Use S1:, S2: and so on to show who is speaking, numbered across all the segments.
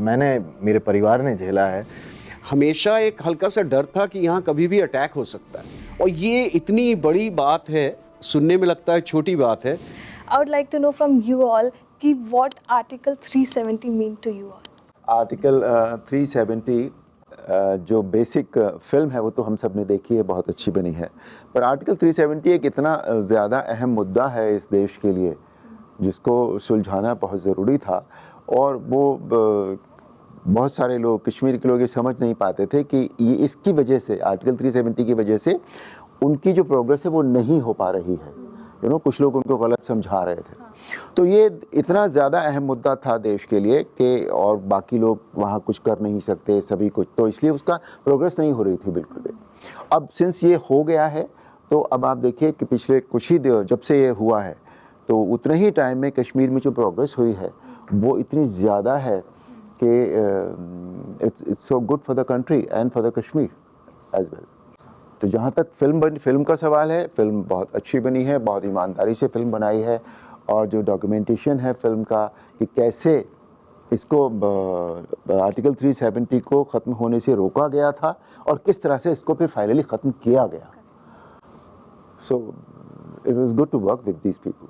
S1: मैंने मेरे परिवार ने झेला है। हमेशा एक हल्का सा डर था कि यहाँ कभी भी अटैक हो सकता है, और ये इतनी बड़ी बात है, सुनने में लगता है छोटी बात है।
S2: I would like to know from you all कि what Article 370 mean to you all?
S3: Article 370 जो बेसिक फिल्म है वो तो हम सब ने देखी है, बहुत अच्छी बनी है, पर आर्टिकल 370 एक इतना ज़्यादा अहम मुद्दा है इस देश के लिए जिसको सुलझाना बहुत ज़रूरी था। और वो बहुत सारे लोग, कश्मीर के लोग ये समझ नहीं पाते थे कि ये इसकी वजह से, आर्टिकल 370 की वजह से उनकी जो प्रोग्रेस है वो नहीं हो पा रही है। कुछ लोग उनको गलत समझा रहे थे। तो ये इतना ज़्यादा अहम मुद्दा था देश के लिए कि, और बाकी लोग वहाँ कुछ कर नहीं सकते सभी कुछ, तो इसलिए उसका प्रोग्रेस नहीं हो रही थी बिल्कुल भी। अब सिंस ये हो गया है तो अब आप देखिए कि पिछले कुछ ही जब से ये हुआ है तो उतने ही टाइम में कश्मीर में जो प्रोग्रेस हुई है वो इतनी ज़्यादा है कि it's so good for the country and for the Kashmir as well. तो जहाँ तक फिल्म का सवाल है, फिल्म बहुत अच्छी बनी है, बहुत ईमानदारी से फिल्म बनाई है, और जो डॉक्यूमेंटेशन है फिल्म का कि कैसे इसको आर्टिकल 370 को ख़त्म होने से रोका गया था और किस तरह से इसको फिर फाइनली ख़त्म किया गया। So it was good to work with these people.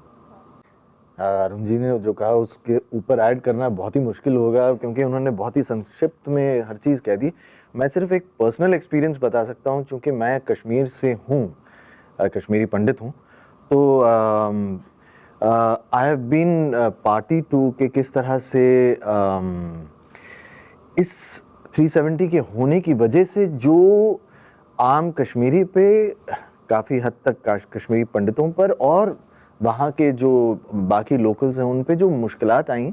S1: Arun ji ने जो कहा उसके ऊपर ऐड करना बहुत ही मुश्किल होगा, क्योंकि उन्होंने बहुत ही संक्षिप्त में हर चीज़ कह दी। मैं सिर्फ एक पर्सनल एक्सपीरियंस बता सकता हूँ, क्योंकि मैं कश्मीर से हूँ, कश्मीरी पंडित हूँ। तो I have been party to के किस तरह से इस 370 के होने की वजह से जो आम कश्मीरी पे, काफ़ी हद तक कश्मीरी पंडितों पर और वहाँ के जो बाकी लोकल्स हैं उन पे जो मुश्किलात आई,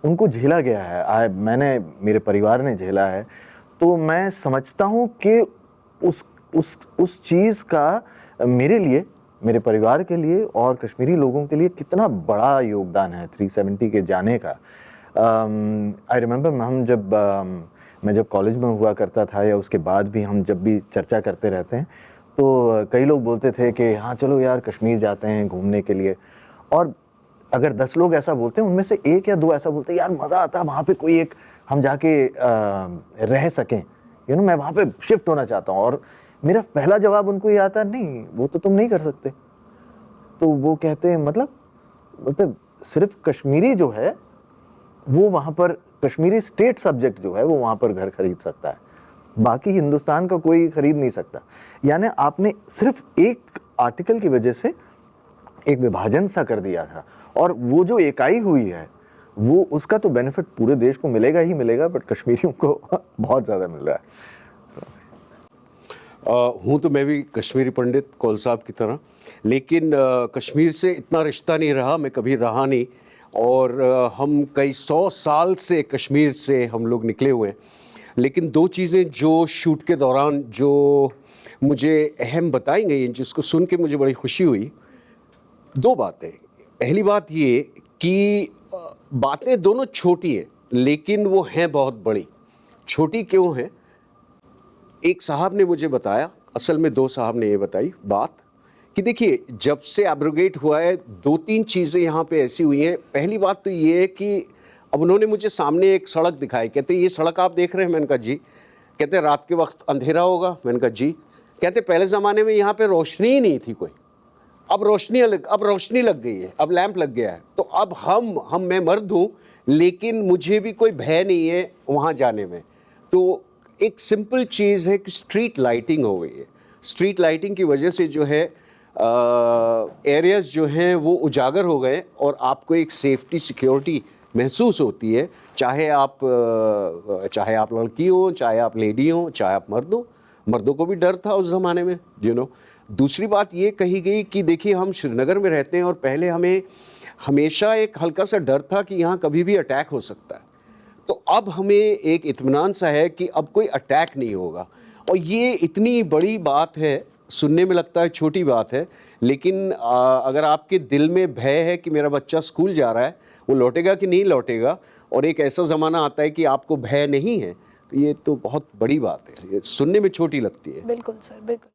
S1: उनको झेला गया है। मैंने, मेरे परिवार ने झेला है। तो मैं समझता हूँ कि उस चीज़ का मेरे लिए, मेरे परिवार के लिए और कश्मीरी लोगों के लिए कितना बड़ा योगदान है 370 के जाने का। आई रिमेंबर मैं जब कॉलेज में हुआ करता था या उसके बाद भी हम जब भी चर्चा करते रहते हैं तो कई लोग बोलते थे कि हाँ चलो यार कश्मीर जाते हैं घूमने के लिए, और अगर 10 लोग ऐसा बोलते हैं उनमें से 1 या 2 ऐसा बोलते हैं यार मज़ा आता है वहाँ पे, कोई एक हम जाके रह सकें, मैं वहाँ पे शिफ्ट होना चाहता हूँ। और मेरा पहला जवाब उनको ये आता है, नहीं वो तो तुम नहीं कर सकते। तो वो कहते हैं मतलब सिर्फ कश्मीरी जो है वो वहाँ पर, कश्मीरी स्टेट सब्जेक्ट जो है वो वहाँ पर घर खरीद सकता है, बाकी हिंदुस्तान का कोई खरीद नहीं सकता। यानी आपने सिर्फ एक आर्टिकल की वजह से एक विभाजन सा कर दिया था, और वो जो इकाई हुई है वो उसका तो बेनिफिट पूरे देश को मिलेगा ही मिलेगा, बट कश्मीरियों को बहुत ज़्यादा मिल रहा है।
S4: हूँ तो मैं भी कश्मीरी पंडित कौल साहब की तरह, लेकिन कश्मीर से इतना रिश्ता नहीं रहा, मैं कभी रहा नहीं, और हम कई 100 साल से कश्मीर से हम लोग निकले हुए हैं। लेकिन 2 चीज़ें जो शूट के दौरान जो मुझे अहम बताई गई, जिसको सुन के मुझे बड़ी खुशी हुई। 2 बातें। पहली बात ये कि बातें दोनों छोटी हैं लेकिन वो हैं बहुत बड़ी। छोटी क्यों हैं? एक साहब ने मुझे बताया, असल में 2 साहब ने ये बताई बात कि देखिए जब से एब्रोगेट हुआ है 2-3 चीज़ें यहाँ पे ऐसी हुई हैं। पहली बात तो ये है कि अब उन्होंने मुझे सामने एक सड़क दिखाई, कहते ये सड़क आप देख रहे हैं? मैंने कहा जी। कहते रात के वक्त अंधेरा होगा? मैंने कहा जी। कहते पहले ज़माने में यहाँ पे रोशनी ही नहीं थी कोई, अब रोशनी लग गई है, अब लैंप लग गया है। तो अब मैं मर्द हूँ लेकिन मुझे भी कोई भय नहीं है वहाँ जाने में। तो एक सिंपल चीज़ है कि स्ट्रीट लाइटिंग हो गई है। स्ट्रीट लाइटिंग की वजह से जो है एरियाज़ जो हैं वो उजागर हो गए और आपको एक सेफ्टी सिक्योरिटी महसूस होती है, चाहे आप लड़की हो, चाहे आप लेडी हो, चाहे आप मर्द हो। मर्दों को भी डर था उस ज़माने में, दूसरी बात ये कही गई कि देखिए हम श्रीनगर में रहते हैं और पहले हमें हमेशा एक हल्का सा डर था कि यहाँ कभी भी अटैक हो सकता है, तो अब हमें एक इत्मीनान सा है कि अब कोई अटैक नहीं होगा। और ये इतनी बड़ी बात है, सुनने में लगता है छोटी बात है, लेकिन अगर आपके दिल में भय है कि मेरा बच्चा स्कूल जा रहा है, वो लौटेगा कि नहीं लौटेगा, और एक ऐसा ज़माना आता है कि आपको भय नहीं है, तो ये तो बहुत बड़ी बात है। ये सुनने में छोटी लगती है।
S2: बिल्कुल सर, बिल्कुल।